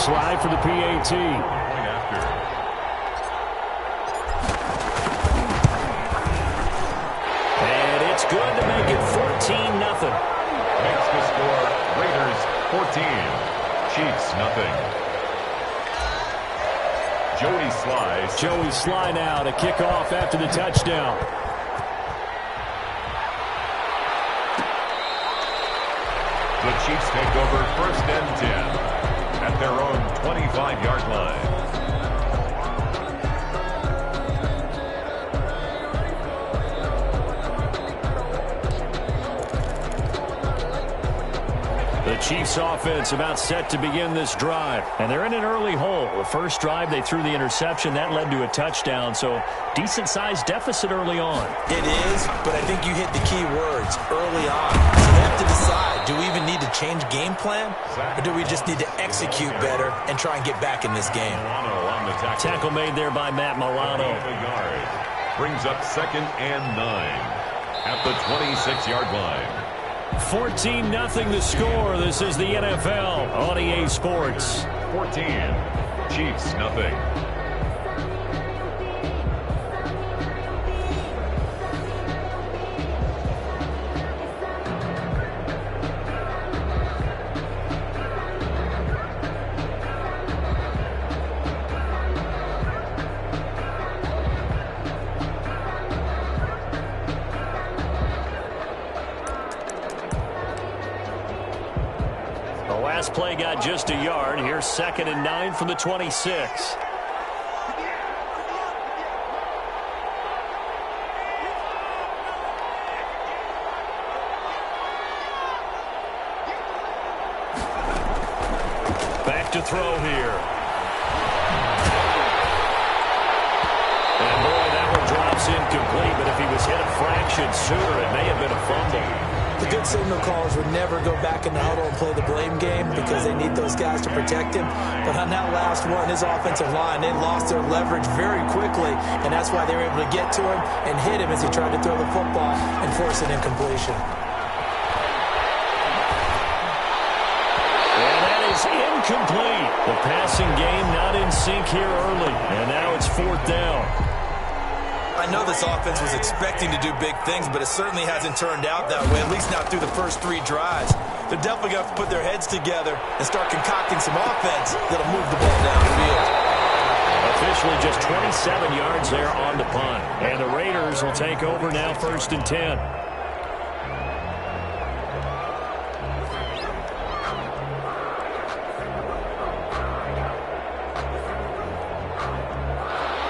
slide for the PAT. Point after. And it's good to make it 14-0. Makes the score Raiders 14, Chiefs nothing. Joey Sly now to kick off after the touchdown. The Chiefs take over 1st and 10 at their own 25-yard line. The Chiefs offense about set to begin this drive. And they're in an early hole. The first drive, they threw the interception. That led to a touchdown. So decent-sized deficit early on. It is, but I think you hit the key words early on. So they have to decide, do we even need to change game plan? Or do we just need to execute better and try and get back in this game? Tackle made there by Matt Milano. Brings up 2nd and 9 at the 26-yard line. 14-0 the score. This is the NFL on EA Sports. 14, Chiefs nothing. Play got just a yard. Here's 2nd and 9 from the 26. Back to throw here. And boy, that one drops incomplete, but if he was hit a fraction sooner, it may have been a fumble. The good signal callers would never go back in the huddle and play the blame game because they need those guys to protect him. But on that last one, his offensive line, they lost their leverage very quickly, and that's why they were able to get to him and hit him as he tried to throw the football and force an incompletion. And that is incomplete. The passing game not in sync here early, and now it's 4th down. I know this offense was expecting to do big things, but it certainly hasn't turned out that way, at least not through the first 3 drives. They're definitely going to have to put their heads together and start concocting some offense that'll move the ball downfield. Officially just 27 yards there on the punt. And the Raiders will take over now 1st and 10.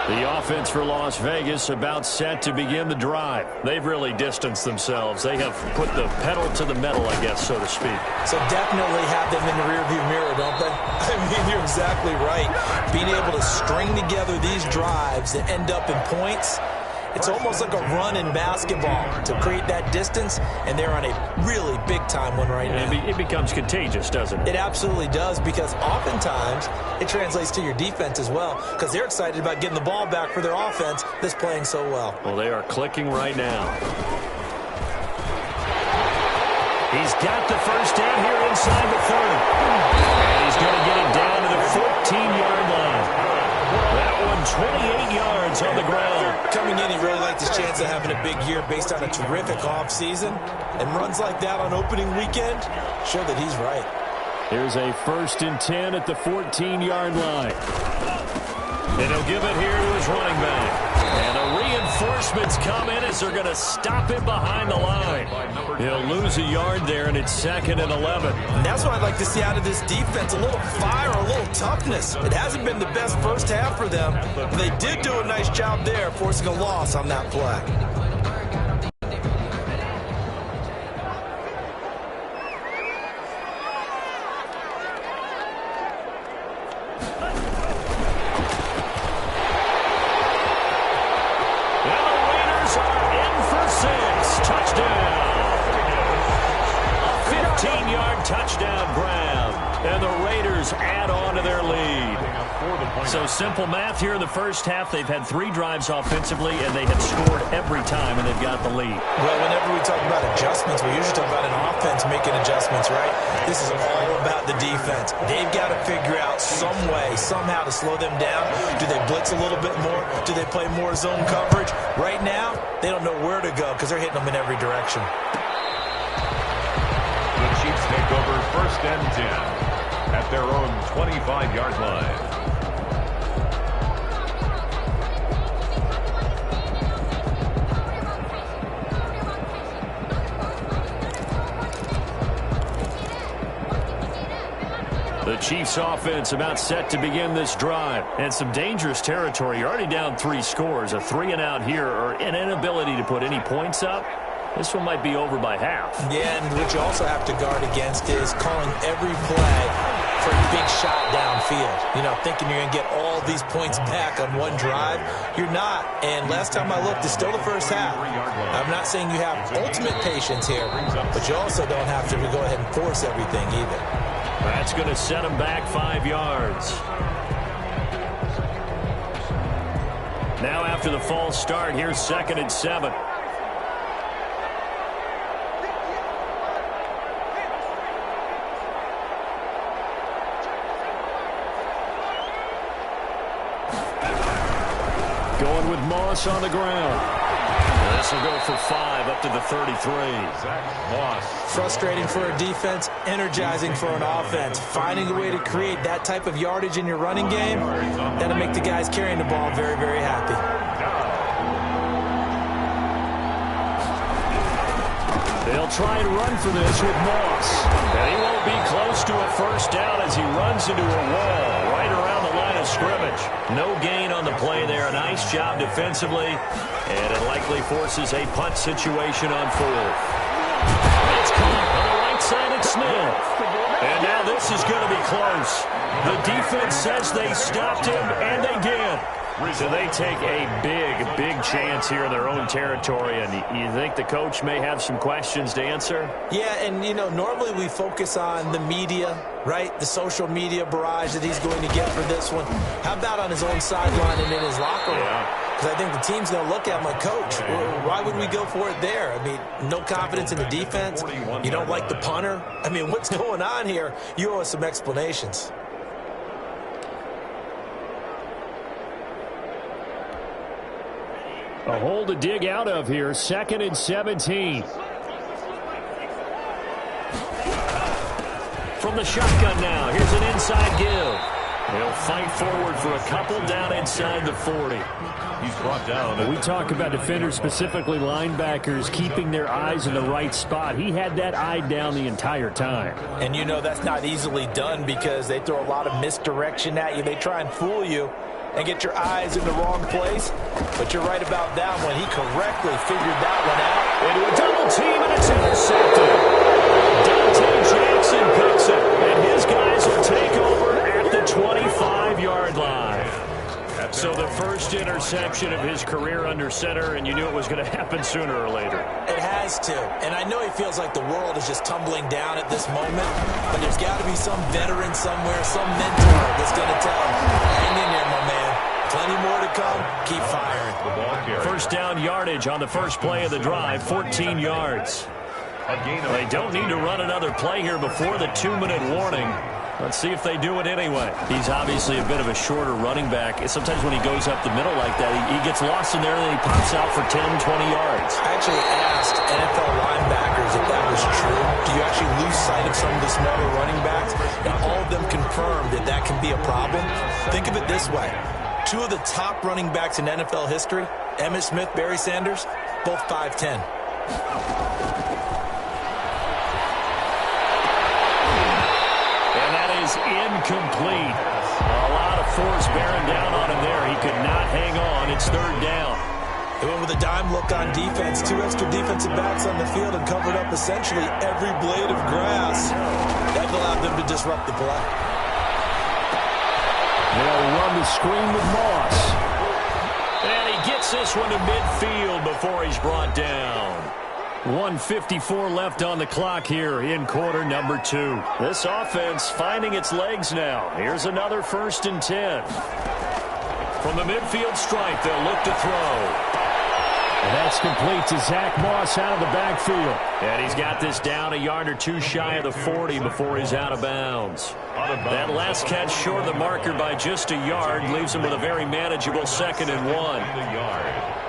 The offense for Las Vegas about set to begin the drive. They've really distanced themselves. They have put the pedal to the metal, I guess, so to speak. So definitely have them in the rearview mirror, don't they? I mean, you're exactly right. Being able to string together these drives that end up in points, it's almost like a run in basketball to create that distance, and they're on a really big-time one right now. It becomes contagious, doesn't it? It absolutely does, because oftentimes it translates to your defense as well, because they're excited about getting the ball back for their offense that's playing so well. Well, they are clicking right now. He's got the first down here inside the 30. And he's going to get it down to the 14-yard line. That one 28 yards on the ground. Coming in, he really liked his chance of having a big year based on a terrific offseason. And runs like that on opening weekend show that he's right. Here's a 1st and 10 at the 14-yard line. And he'll give it here to his running back. And the reinforcements come in as they're going to stop him behind the line. He'll lose a yard there, and it's 2nd and 11. And that's what I'd like to see out of this defense, a little fire, a little toughness. It hasn't been the best first half for them, but they did do a nice job there, forcing a loss on that play. Touchdown grab, and the Raiders add on to their lead. So simple math here in the first half. They've had 3 drives offensively, and they have scored every time, and they've got the lead. Well, whenever we talk about adjustments, we usually talk about an offense making adjustments, right? This is all about the defense. They've got to figure out some way, somehow to slow them down. Do they blitz a little bit more? Do they play more zone coverage? Right now, they don't know where to go because they're hitting them in every direction. The Chiefs take over 1st and 10 at their own 25-yard line. The Chiefs offense about set to begin this drive. And some dangerous territory. You're already down 3 scores. A 3-and-out here or an inability to put any points up. This one might be over by half. Yeah, and what you also have to guard against is calling every play for a big shot downfield. You know, thinking you're going to get all these points back on one drive. You're not. And last time I looked, it's still the first half. I'm not saying you have ultimate patience here, but you also don't have to go ahead and force everything either. That's going to set him back 5 yards. Now after the false start, here's 2nd and 7. Going with Moss on the ground. This will go for 5 up to the 33. Moss. Frustrating for a defense, energizing for an offense. Finding a way to create that type of yardage in your running game, that'll make the guys carrying the ball very, very happy. They'll try and run for this with Moss. And he won't be close to a first down as he runs into a wall right around the line of scrimmage. No gain on the play there. Nice job defensively. And it likely forces a punt situation on 4th. It's caught on the right side at Smith. And now this is going to be close. The defense says they stopped him, and they did. So they take a big chance here in their own territory. And you think the coach may have some questions to answer? Yeah, and, you know, normally we focus on the media, right? The social media barrage that he's going to get for this one. How about on his own sideline and in his locker room? Because I think the team's going to look at him like, Coach, why would we go for it there? I mean, no confidence in the defense. You don't like the punter. I mean, what's going on here? You owe us some explanations. A hole to dig out of here. 2nd and 17. From the shotgun now. Here's an inside give. They'll fight forward for a couple down inside the 40. He's brought down. We talk about defenders, specifically linebackers, keeping their eyes in the right spot. He had that eye down the entire time. And you know that's not easily done because they throw a lot of misdirection at you. They try and fool you and get your eyes in the wrong place. But you're right about that one. He correctly figured that one out. Into a double team, and it's intercepted. Dante Jackson picks it, and his guys will take over at the 25-yard line. So the first interception of his career under center, and you knew it was going to happen sooner or later. It has to. And I know he feels like the world is just tumbling down at this moment, but there's got to be some veteran somewhere, some mentor that's going to tell him, hang in there, my man. Plenty more to come. Keep firing. First down yardage on the first play of the drive, 14 yards. They don't need to run another play here before the 2-minute warning. Let's see if they do it anyway. He's obviously a bit of a shorter running back. Sometimes when he goes up the middle like that, he gets lost in there and he pops out for 10, 20 yards. I actually asked NFL linebackers if that was true. Do you actually lose sight of some of the smaller running backs? And all of them confirmed that that can be a problem. Think of it this way. 2 of the top running backs in NFL history, Emmitt Smith, Barry Sanders, both 5'10". Incomplete. A lot of force bearing down on him there. He could not hang on. It's 3rd down. They went with a dime look on defense. 2 extra defensive backs on the field and covered up essentially every blade of grass. That allowed them to disrupt the play. They'll run the screen with Moss. And he gets this one to midfield before he's brought down. 1:54 left on the clock here in quarter number 2. This offense finding its legs now. Here's another 1st and 10. From the midfield stripe, they'll look to throw. And that's complete to Zach Moss out of the backfield. And he's got this down a yard or two shy of the 40 before he's out of bounds. That last catch short of the marker by just a yard leaves him with a very manageable 2nd and 1.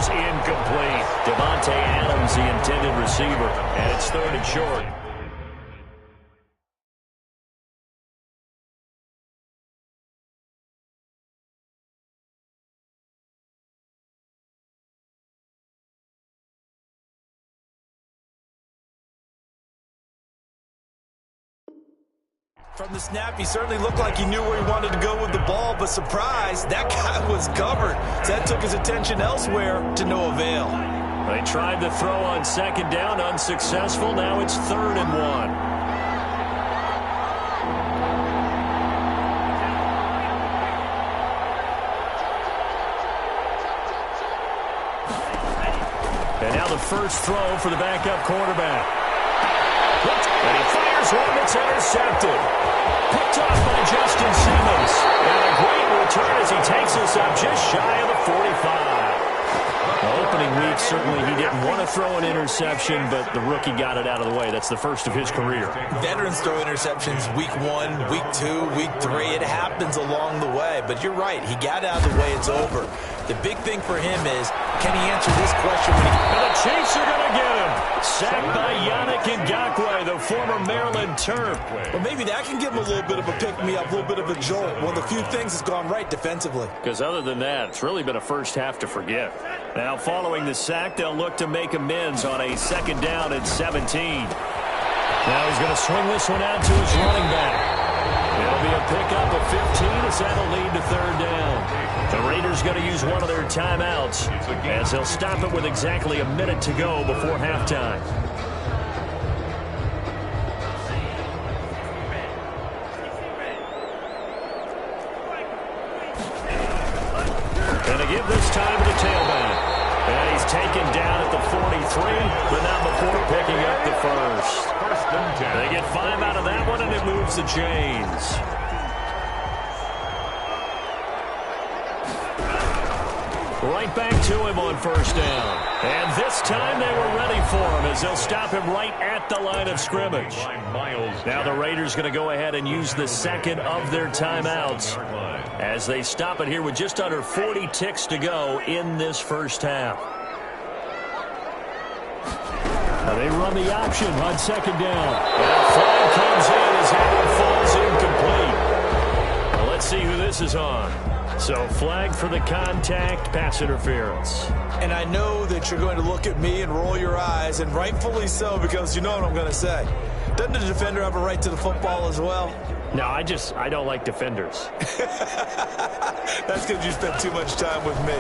Incomplete. Devontae Adams, the intended receiver, and it's 3rd and short. From the snap, he certainly looked like he knew where he wanted to go with the ball, but surprise, that guy was covered. So that took his attention elsewhere to no avail. They tried to throw on 2nd down, unsuccessful. Now it's 3rd and 1. And now the first throw for the backup quarterback. And he fires one that's intercepted. Picked off by Justin Simmons. And a great return as he takes us up just shy of the 45. Opening week, certainly he didn't want to throw an interception, but the rookie got it out of the way. That's the first of his career. Veterans throw interceptions week 1, week 2, week 3. It happens along the way, but you're right. He got out of the way. It's over. The big thing for him is, can he answer this question? And the Chiefs are going to get him. Sacked by Yannick Ngakoue, the former Maryland Terp. Well, maybe that can give him a little bit of a pick-me-up, a little bit of a jolt. One of the few things that's gone right defensively. Because other than that, it's really been a first half to forget. Now, following the sack, they'll look to make amends on a 2nd down at 17. Now he's going to swing this one out to his running back. It'll be a pickup of 15 as that'll lead to 3rd down. The Raiders going to use one of their timeouts as they'll stop it with exactly a minute to go before halftime. And to give this time to the tailback. And he's taken down at the 43, but not before picking up the first. They get 5 out of that one, and it moves the chains. Right back to him on 1st down. And this time they were ready for him as they'll stop him right at the line of scrimmage. Now the Raiders going to go ahead and use the 2nd of their timeouts as they stop it here with just under 40 ticks to go in this first half. Now they run the option on 2nd down. And a flag comes in as that one falls incomplete. Well, let's see who this is on. So flag for the contact, pass interference. And I know that you're going to look at me and roll your eyes, and rightfully so, because you know what I'm going to say. Doesn't the defender have a right to the football as well? No, I don't like defenders. That's because you spent too much time with me.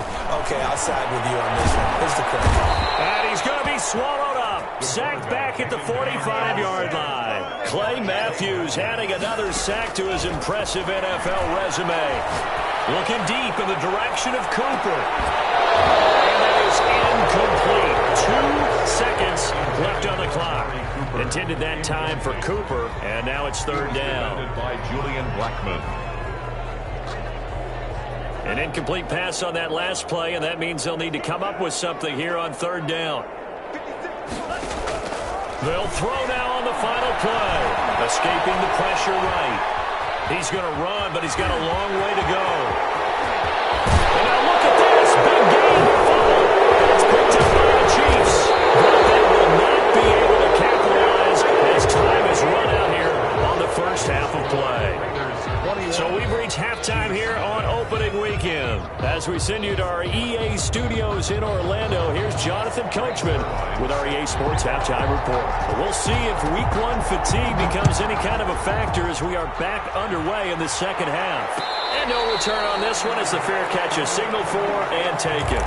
Okay, I'll side with you on this one. Here's the credit. And he's going to be swallowed up. Sacked back at the 45-yard line. Clay Matthews adding another sack to his impressive NFL resume. Looking deep in the direction of Cooper. And that is incomplete. 2 seconds left on the clock. Intended that time for Cooper, and now it's 3rd down. By Julian Blackman. An incomplete pass on that last play, and that means they'll need to come up with something here on 3rd down. They'll throw now on the final play. Escaping the pressure right. He's going to run, but he's got a long way to go. And now look at this. Big game. It's picked up by the Chiefs. But they will not be able to capitalize as time is run out here on the first half of play. So we've reached halftime here on opening weekend. As we send you to our EA studios in Orlando, here's Jonathan Coachman with our EA Sports Halftime Report. We'll see if Week 1 fatigue becomes any kind of a factor as we are back underway in the second half. And no return on this one as the fair catch is signaled for and taken.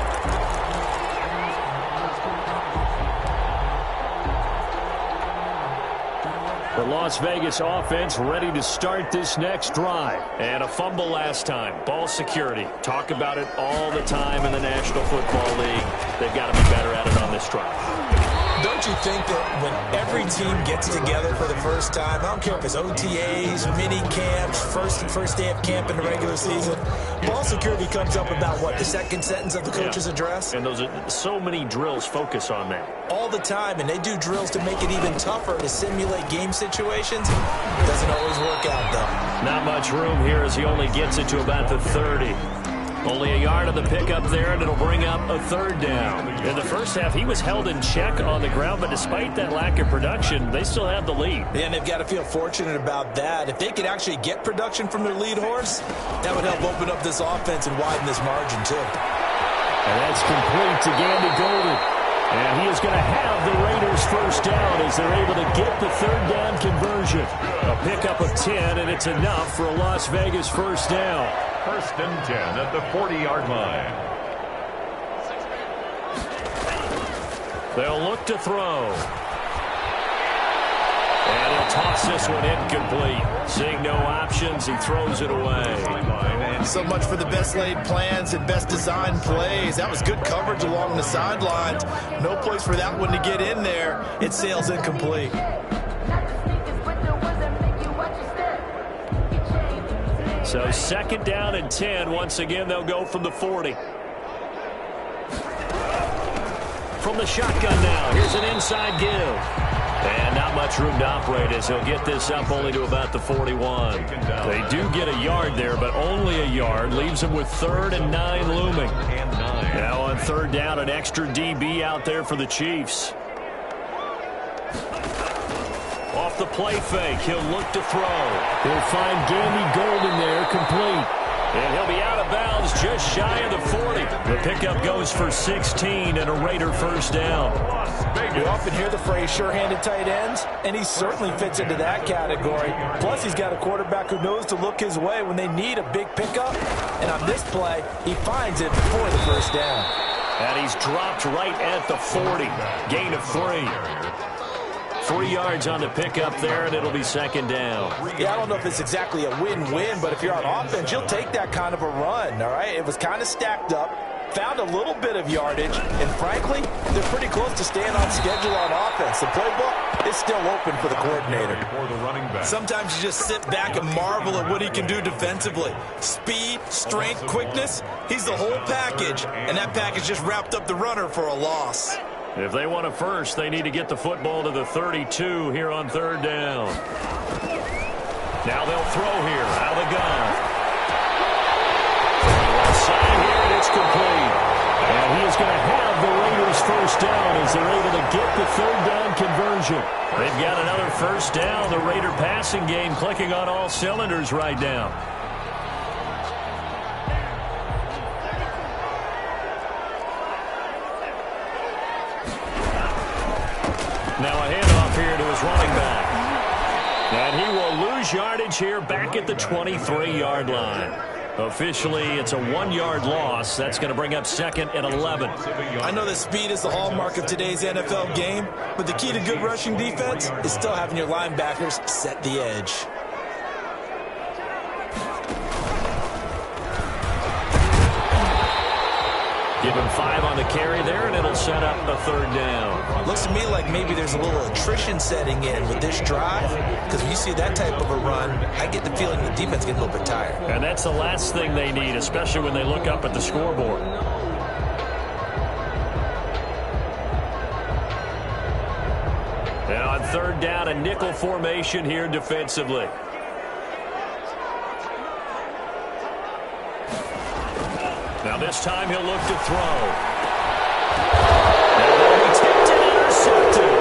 The loss Las Vegas offense ready to start this next drive. And a fumble last time. Ball security. Talk about it all the time in the National Football League. They've got to be better at it on this drive. Don't you think that when every team gets together for the first time, I don't care if it's OTAs, mini camps, first day of camp in the regular season, ball security comes up about what, the second sentence of the coach's address? And those are so many drills focus on that. All the time, and they do drills to make it even tougher to simulate game situations. Doesn't always work out, though. Not much room here as he only gets it to about the 30. Only a yard on the pickup there, and it'll bring up a third down. In the first half, he was held in check on the ground, but despite that lack of production, they still have the lead. And they've got to feel fortunate about that. If they could actually get production from their lead horse, that would help open up this offense and widen this margin, too. And that's complete to Gandy Golden. And he is going to have the Raiders first down as they're able to get the third down conversion. A pickup of 10, and it's enough for a Las Vegas first down. First and 10 at the 40-yard line. They'll look to throw. And he'll toss this one incomplete. Seeing no options, he throws it away. So much for the best laid plans and best designed plays. That was good coverage along the sidelines. No place for that one to get in there. It sails incomplete. So second down and 10. Once again, they'll go from the 40. From the shotgun now. Here's an inside give. And not much room to operate as he'll get this up only to about the 41. They do get a yard there, but only a yard. Leaves them with 3rd and 9 looming. Now on third down, an extra DB out there for the Chiefs. Off the play fake, he'll look to throw. He'll find Gandy Golden there, complete. And he'll be out of bounds just shy of the 40. The pickup goes for 16 and a Raider first down. You often hear the phrase sure-handed tight ends, and he certainly fits into that category. Plus, he's got a quarterback who knows to look his way when they need a big pickup. And on this play, he finds it before the first down. And he's dropped right at the 40. Gain of 3. 3 yards on the pickup there, and it'll be second down. Yeah, I don't know if it's exactly a win-win, but if you're on offense, you'll take that kind of a run, all right? It was kind of stacked up, found a little bit of yardage, and frankly, they're pretty close to staying on schedule on offense. The playbook is still open for the coordinator. Sometimes you just sit back and marvel at what he can do defensively. Speed, strength, quickness, he's the whole package, and that package just wrapped up the runner for a loss. If they want a first, they need to get the football to the 32 here on third down. Now they'll throw here out of the gun. Left side here, and it's complete. And he is going to have the Raiders first down as they're able to get the third down conversion. They've got another first down. The Raider passing game clicking on all cylinders right now. Now a handoff here to his running back. And he will lose yardage here back at the 23-yard line. Officially, it's a 1-yard loss. That's going to bring up second and 11. I know that speed is the hallmark of today's NFL game, but the key to good rushing defense is still having your linebackers set the edge. Give him 5 on the carry there, and it'll set up a third down. Looks to me like maybe there's a little attrition setting in with this drive, because when you see that type of a run, I get the feeling the defense gets a little bit tired. And that's the last thing they need, especially when they look up at the scoreboard. And on third down, a nickel formation here defensively. Now this time he'll look to throw. And they'll be tipped and intercepted.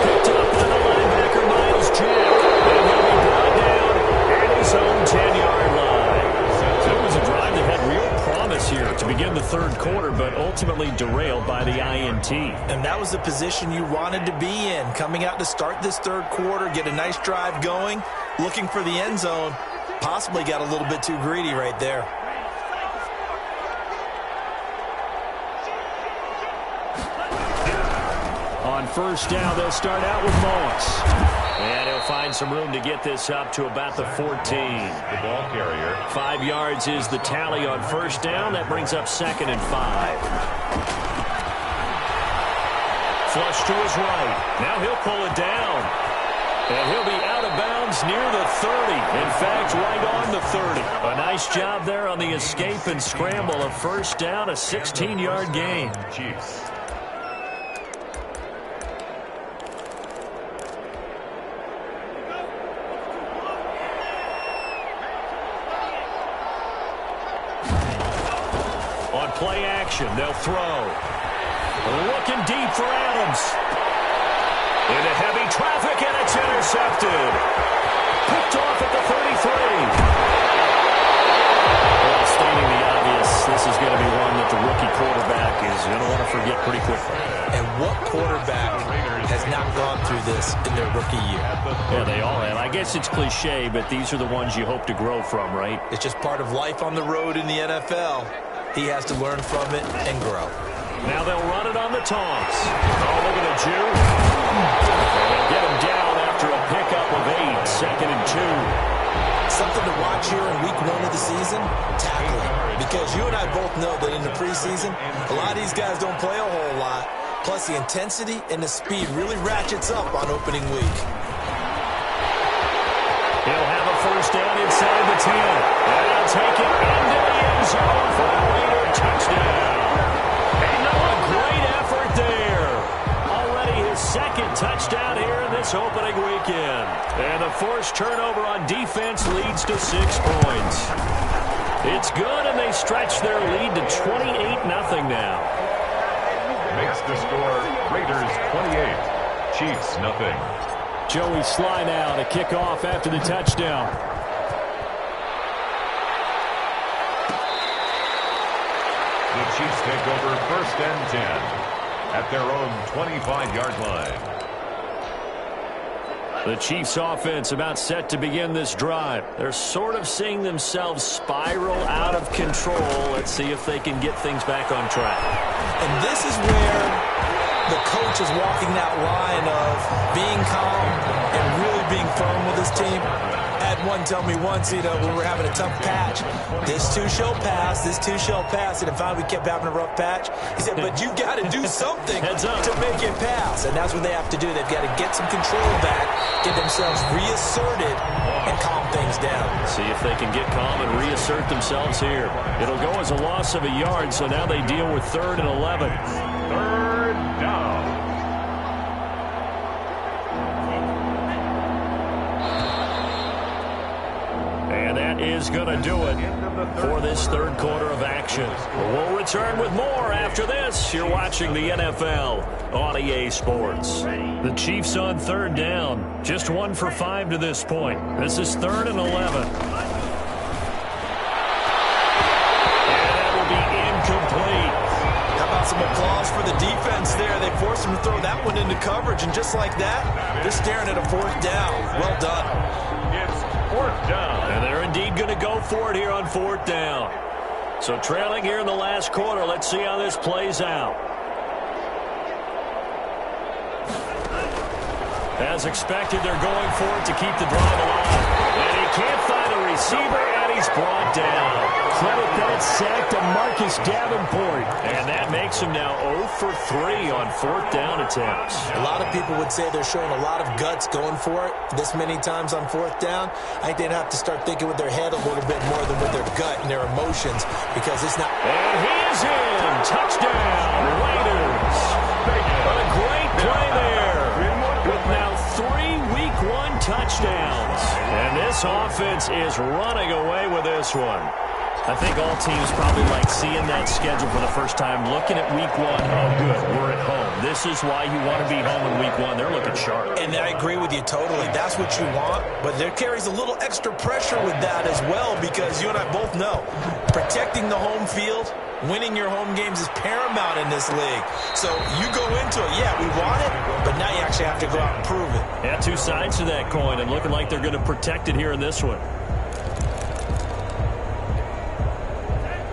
Picked up by the linebacker, Miles Jack. And he'll be brought down at his own 10-yard line. So it was a drive that had real promise here to begin the third quarter, but ultimately derailed by the INT. And that was the position you wanted to be in, coming out to start this third quarter, get a nice drive going, looking for the end zone. Possibly got a little bit too greedy right there. On first down, they'll start out with Moss. And he'll find some room to get this up to about the 14. The ball carrier. 5 yards is the tally on first down. That brings up 2nd and 5. Flush to his right. Now he'll pull it down. And he'll be out of bounds near the 30. In fact, right on the 30. A nice job there on the escape and scramble. A first down, a 16-yard gain. Chiefs. On play action, they'll throw. Looking deep for Adams. Into heavy traffic, and it's intercepted. Picked off at the 33. Well, stating the obvious, this is going to be one that the rookie quarterback is going to want to forget pretty quickly. And what quarterback has not gone through this in their rookie year? Yeah, they all have. I guess it's cliche, but these are the ones you hope to grow from, right? It's just part of life on the road in the NFL. He has to learn from it and grow. Now they'll run it on the taunts. Oh, look at the Jew. They'll get him down after a pickup of 8, 2nd and 2. Something to watch here in week 1 of the season, tackling. Because you and I both know that in the preseason, a lot of these guys don't play a whole lot. Plus the intensity and the speed really ratchets up on opening week. He'll have a first down inside the 10. And he'll take it into the end zone for a Raider touchdown. A great effort there. Already his 2nd touchdown here in this opening weekend. And the forced turnover on defense leads to 6 points. It's good, and they stretch their lead to 28-0 now. Makes the score Raiders 28, Chiefs nothing. Joey Sly now to kick off after the touchdown. The Chiefs take over 1st and 10 at their own 25-yard line. The Chiefs offense about set to begin this drive. They're sort of seeing themselves spiral out of control. Let's see if they can get things back on track. And this is where the coach is walking that line of being calm and really being firm with his team. I had one tell me once, when we're having a tough patch, this too shall pass, this too shall pass. And finally we kept having a rough patch. He said, but you've got to do something to make it pass. And that's what they have to do. They've got to get some control back, get themselves reasserted, and calm things down. See if they can get calm and reassert themselves here. It'll go as a loss of a yard, so now they deal with 3rd and 11. 3rd down. And that is going to do it for this 3rd quarter of action. We'll return with more after this. You're watching the NFL on EA Sports. The Chiefs on 3rd down. Just 1 for 5 to this point. This is 3rd and 11. And that will be incomplete. How about some applause for the defense there? They forced him to throw that one into coverage, and just like that, they're staring at a 4th down. Well done. It's 4th down. And they're indeed going to go for it here on 4th down. So trailing here in the last quarter. Let's see how this plays out. As expected, they're going for it to keep the drive alive. And he can't find a receiver, and he's brought down. Credit that sack to Marcus Davenport. And that makes him now 0 for 3 on 4th down attempts. A lot of people would say they're showing a lot of guts going for it this many times on 4th down. I think they'd have to start thinking with their head a little bit more than with their gut and their emotions, because it's not. And he is in. Touchdown, Raiders. A great play there. With now 3 Week 1 touchdowns. And this offense is running away with this one. I think all teams probably like seeing that schedule for the first time, looking at Week 1. Oh, good, we're at home. This is why you want to be home in Week 1. They're looking sharp. And I agree with you totally. That's what you want. But there carries a little extra pressure with that as well, because you and I both know protecting the home field, winning your home games is paramount in this league. So you go into it, yeah, we want it, but now you actually have to go out and prove it. Yeah, 2 sides to that coin, and looking like they're going to protect it here in this one.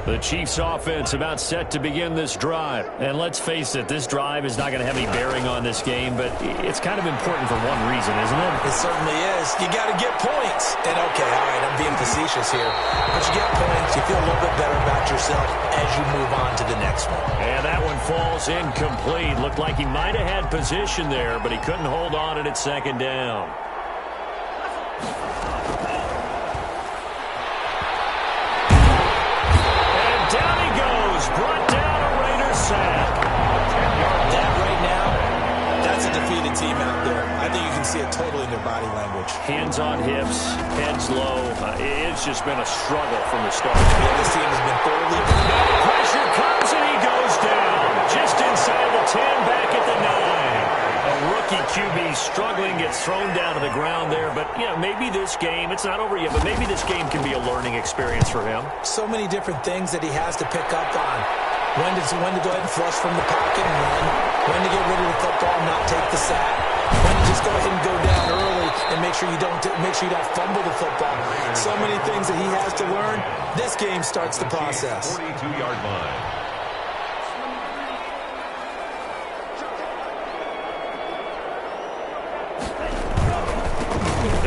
The Chiefs offense about set to begin this drive. And let's face it, this drive is not going to have any bearing on this game, but it's kind of important for one reason, isn't it? It certainly is. You got to get points. And okay, all right, I'm being facetious here. But you get points, you feel a little bit better about yourself as you move on to the next one. And that one falls incomplete. Looked like he might have had position there, but he couldn't hold on at second down. Brought down a Raiders sack. That right now, that's a defeated team out there. I think you can see it totally in their body language. Hands on hips, heads low. It's just been a struggle from the start. Yeah, this team has been thoroughly beat. Pressure comes and he goes down. Just inside the 10, back at the 9. A rookie QB struggling, gets thrown down to the ground there. But, you know, maybe this game, it's not over yet, but maybe this game can be a learning experience for him. So many different things that he has to pick up on. When to go ahead and flush from the pocket and run. When to get rid of the football and not take the sack. When to just go ahead and go down early and make sure you don't fumble the football. So many things that he has to learn. This game starts the process. 42-yard line.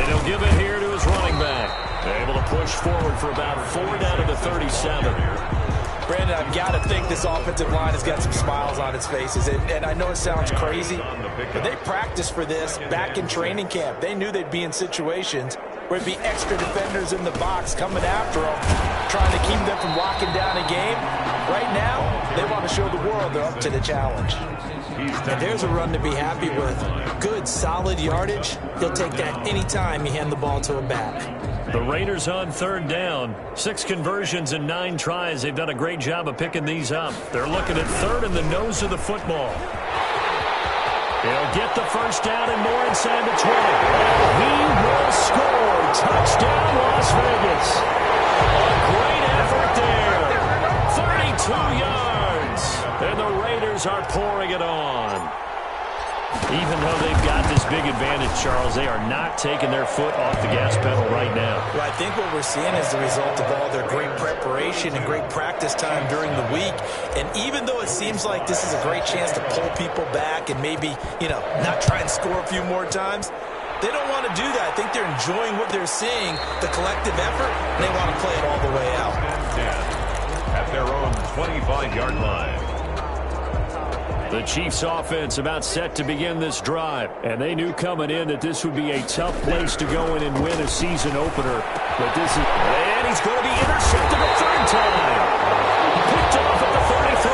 And he'll give it here to his running back. They're able to push forward for about 4 down to the 37. Brandon, I've got to think this offensive line has got some smiles on its faces. And I know it sounds crazy, but they practiced for this back in training camp. They knew they'd be in situations where it'd be extra defenders in the box coming after them, trying to keep them from locking down a game. Right now, they want to show the world they're up to the challenge. And there's a run to be happy with. Good, solid yardage. He'll take that any time you hand the ball to a back. The Raiders on 3rd down. 6 conversions and 9 tries. They've done a great job of picking these up. They're looking at 3rd in the nose of the football. He'll get the first down and more inside the 20. He will score. Touchdown, Las Vegas. A great effort there. 32 yards. And the Raiders are pouring it on. Even though they've got this big advantage, Charles, they are not taking their foot off the gas pedal right now. Well, I think what we're seeing is the result of all their great preparation and great practice time during the week. And even though it seems like this is a great chance to pull people back and maybe, not try and score a few more times, they don't want to do that. I think they're enjoying what they're seeing, the collective effort, and they want to play it all the way out. At their own 25-yard line. The Chiefs offense about set to begin this drive. And they knew coming in that this would be a tough place to go in and win a season opener. But this is... And he's going to be intercepted a 3rd time. Picked off at the 33.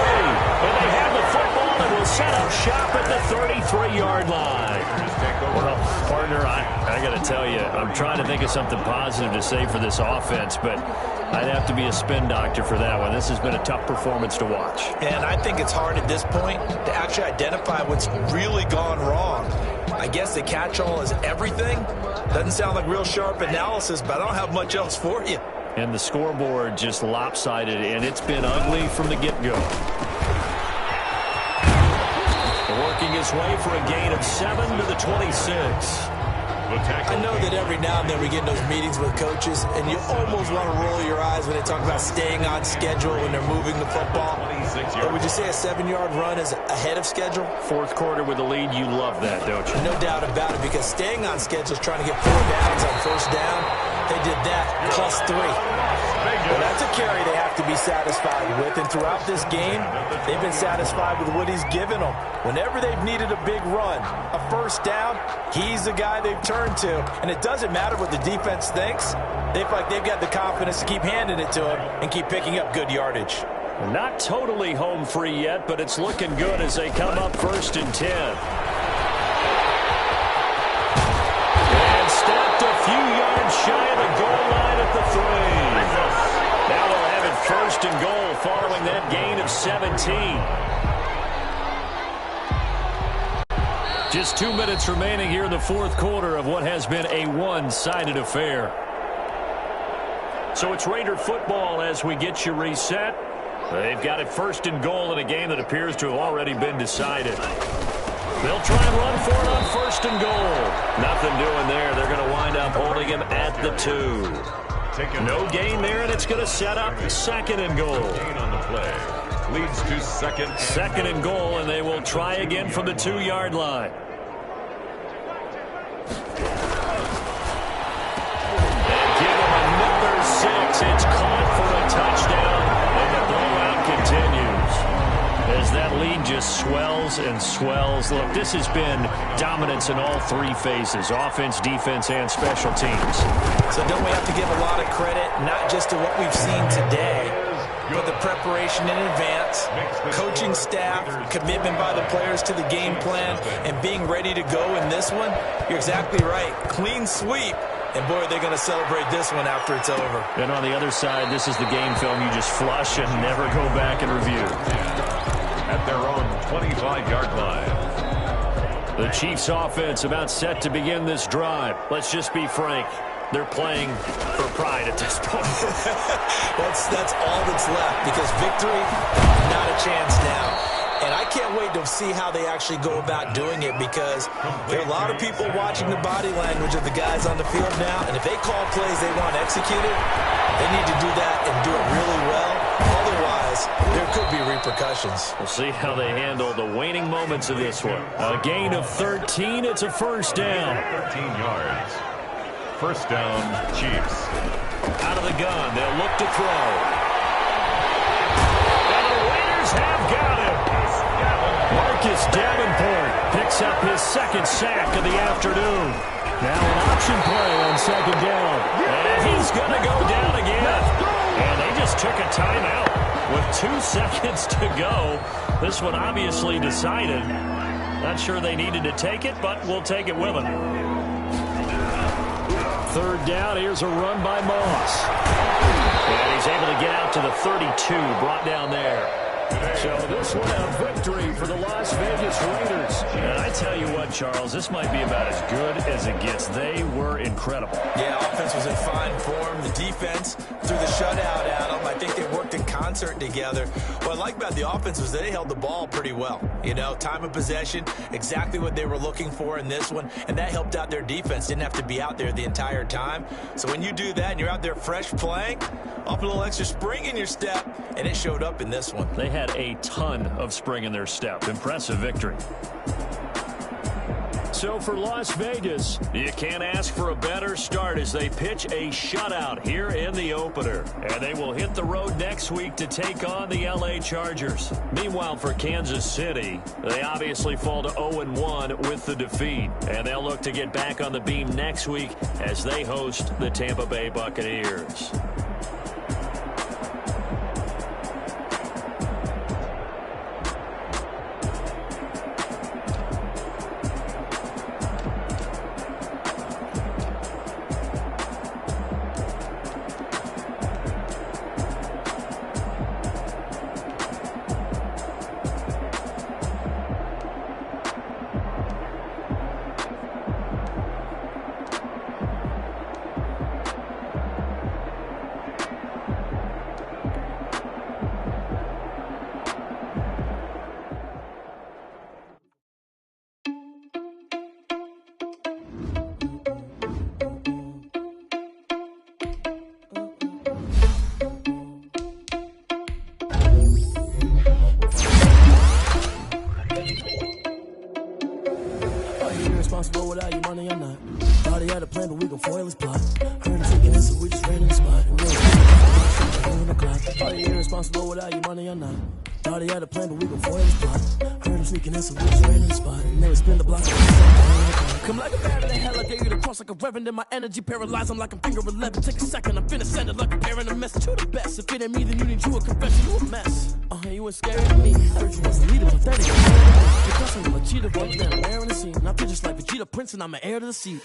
And they have the football and will set up shop at the 33-yard line. Well, partner, I got to tell you, I'm trying to think of something positive to say for this offense, but I'd have to be a spin doctor for that one. This has been a tough performance to watch. And I think it's hard at this point to actually identify what's really gone wrong. I guess the catch-all is everything. Doesn't sound like real sharp analysis, but I don't have much else for you. And the scoreboard just lopsided, and it's been ugly from the get-go. Working his way for a gain of 7 to the 26. I know that every now and then we get in those meetings with coaches, and you almost want to roll your eyes when they talk about staying on schedule when they're moving the football. But would you say a 7-yard run is ahead of schedule? 4th quarter with a lead, you love that, don't you? No doubt about it, because staying on schedule is trying to get 4 downs on 1st down. They did that plus 3. Well, that's a carry they have to be satisfied with, and throughout this game, they've been satisfied with what he's given them. Whenever they've needed a big run, a 1st down, he's the guy they've turned to, and it doesn't matter what the defense thinks. They feel like they've got the confidence to keep handing it to him and keep picking up good yardage. Not totally home free yet, but it's looking good as they come up 1st and 10. And stopped a few yards shy of the goal line at the 3. Now they'll have it 1st and goal following that gain of 17. Just 2 minutes remaining here in the 4th quarter of what has been a one-sided affair. So it's Raider football as we get you reset. They've got it 1st and goal in a game that appears to have already been decided. They'll try and run for it on 1st and goal. Nothing doing there. They're going to wind up holding him at the 2. No gain there, and it's going to set up second and goal. Gain on the play. Leads to second and goal, and they will try again from the 2-yard line. And give them another 6. It's caught for a touchdown, and the blowout continues. As that lead just swells and swells. Look, this has been dominance in all 3 phases, offense, defense, and special teams. So don't we have to give a lot of credit, not just to what we've seen today, but the preparation in advance, coaching staff, commitment by the players to the game plan, and being ready to go in this one? You're exactly right. Clean sweep. And, boy, they're going to celebrate this one after it's over. And on the other side, this is the game film you just flush and never go back and review. At their own 25-yard line. The Chiefs' offense about set to begin this drive. Let's just be frank. They're playing for pride at this point. That's all that's left, because victory, not a chance now. And I can't wait to see how they actually go about doing it, because there are a lot of people watching the body language of the guys on the field now, and if they call plays they want executed, they need to do that and do it really well. Otherwise, there could be repercussions. We'll see how they handle the waning moments of this one. A gain of 13. It's a first down. 13 yards. First down, Chiefs. Out of the gun, they'll look to throw. And the Raiders have got him. Marcus Davenport picks up his second sack of the afternoon. Now an option play on second down. And he's going to go down again. And they just took a timeout with 2 seconds to go. This one obviously decided. Not sure they needed to take it, but we'll take it with them. Third down, here's a run by Moss. And he's able to get out to the 32, brought down there. So this one a victory for the Las Vegas Raiders. And I tell you what, Charles, this might be about as good as it gets. They were incredible. Yeah, offense was in fine form. The defense threw the shutout at them. I think they worked in concert together. What I like about the offense was they held the ball pretty well. You know, time of possession, exactly what they were looking for in this one, and that helped out their defense. Didn't have to be out there the entire time. So when you do that and you're out there fresh playing, up a little extra spring in your step, and it showed up in this one. They had a ton of spring in their step. Impressive victory. So for Las Vegas, you can't ask for a better start as they pitch a shutout here in the opener. And they will hit the road next week to take on the LA Chargers. Meanwhile, for Kansas City, they obviously fall to 0-1 with the defeat. And they'll look to get back on the beam next week as they host the Tampa Bay Buccaneers. Responsible without your money, I'm not. Thought he had a plan, but we gon' foil his plot. Heard him taking this, so we just ran in the spot. And thought he irresponsible without your money, I'm not. Thought he had a plan, but we gon' foil his plot. Heard him sneaking in, so we just ran in the spot. And they would spin the block. Come like a bat in the hell, I gave you the cross like a reverend. In my energy paralyzed, I'm like I'm finger 11. Take a second, I'm finna send it like a parent a message. You the best, if it ain't me, then you need you a confession. You a mess, you ain't scary to me. Heard you was the leader, pathetic. Because I'm a cheater, but I'm wearing the scene. Now pictures like Vegeta Prince, and I'm an heir to the seat.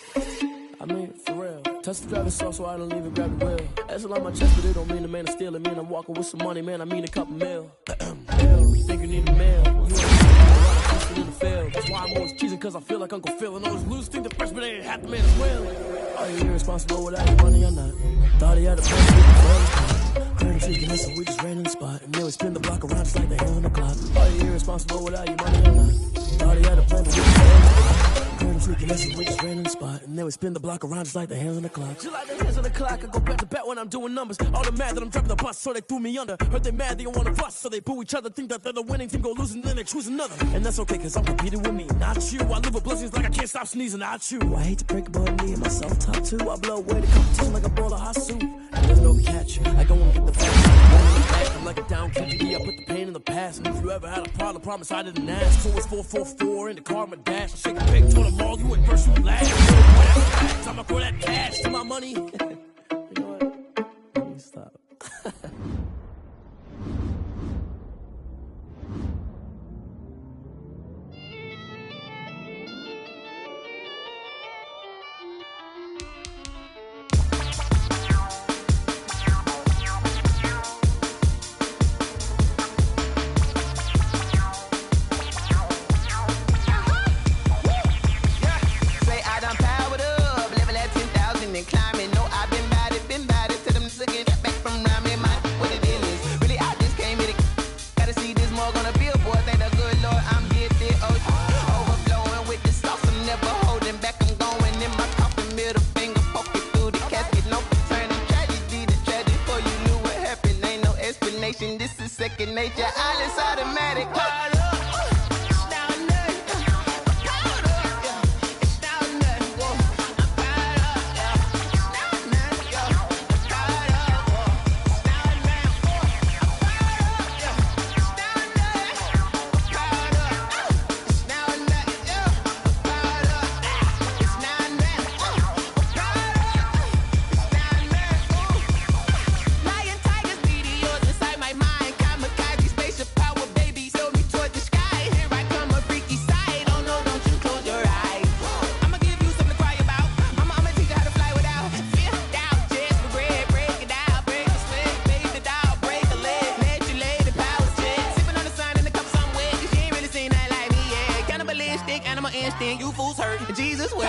I mean, for real. Touch the driver's soft, so I don't even grab the wheel. That's on my chest, but it don't mean the man is stealing. Man, I'm walking with some money, man, I mean a couple mil. Hell, you think you need a mail? You ain't in the field. That's why I'm always cheesing, cause I feel like Uncle Phil. And always lose, think the freshman ain't half the man as well. Are you irresponsible without your money or not? Thought he had a plan to get the first. Heard him shaking this, so we just ran in the spot. And they would spin the block around just like the hell on the clock. Are you irresponsible without your money or not? Thought he had a plan to get the first. Heard him I'm sneaking in some just random spot. And then we spin the block around just like the hands on the clock. Just like the hands on the clock, I go back to back when I'm doing numbers. All the mad that I'm dropping the bus, so they threw me under. Heard they mad, they don't wanna bust, so they boo each other. Think that they're the winning team, go losing, then they choose another. And that's okay, cause I'm competing with me, not you. I live with blessings like I can't stop sneezing, not you. I hate to break it, but me and myself top two. I blow away the competition like a bowl of hot soup. And there's no catch, I go and get the facts. I'm like a down kid, I put the pain in the past. And if you ever had a problem, promise I didn't ask. So it's 444 in the car, my dash. I shake a big, told them all, you ain't first, you last. I'ma throw that cash to my money. You know what? Let me stop. This is second nature, all is automatic. Animal instinct, you fools hurt. Jesus will.